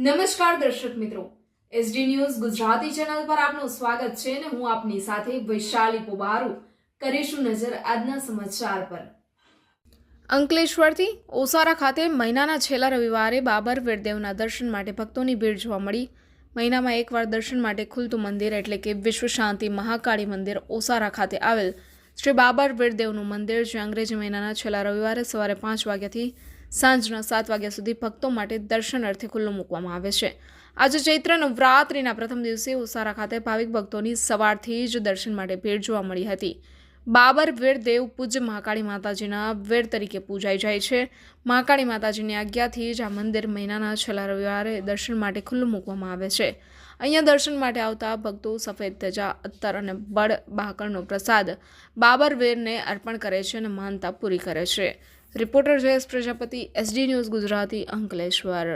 નમસ્કાર દર્શક મિત્રો, એસડી ન્યૂઝ ગુજરાતી ચેનલ પર આપનું સ્વાગત છે અને હું આપની સાથે વૈશાલી પોબારુ કરીશું નજર આજના સમાચાર પર। અંકલેશ્વરથી ઓસારા ખાતે મહિનાના છેલ્લા રવિવારે બાબર વીરદેવના દર્શન માટે ભક્તોની ભીડ જોવા મળી। મહિનામાં એકવાર દર્શન માટે ખુલતું મંદિર એટલે કે વિશ્વ શાંતિ મહાકાળી મંદિર ઓસારા ખાતે આવેલ શ્રી બાબર વીરદેવનું મંદિર જે અંગ્રેજી મહિનાના છેલ્લા રવિવારે સવારે 5 વાગ્યાથી સાંજના 7 વાગ્યા સુધી ભક્તો માટે દર્શન અર્થે ખુલ્લું મૂકવામાં આવે છે। આજે ચૈત્ર નવરાત્રિના પ્રથમ દિવસે ઓસારા ખાતે ભાવિક ભક્તોની સવારથી જ દર્શન માટે ભીડ જોવા મળી હતી। બાબર વીરદેવ પૂજ્ય મહાકાળી માતાજીના વીર તરીકે પૂજાઈ જાય છે। મહાકાળી માતાજીની આજ્ઞાથી જ આ મંદિર મહિનાના છેલ્લા રવિવારે દર્શન માટે ખુલ્લું મૂકવામાં આવે છે। અહીંયા દર્શન માટે આવતા ભક્તો સફેદ ધજા, અત્તર અને બળ બાકરનો પ્રસાદ બાબર વીરને અર્પણ કરે છે અને માનતા પૂરી કરે છે। Reporter Jayesh Prajapati, SD news Gujarati, Ankleshwar.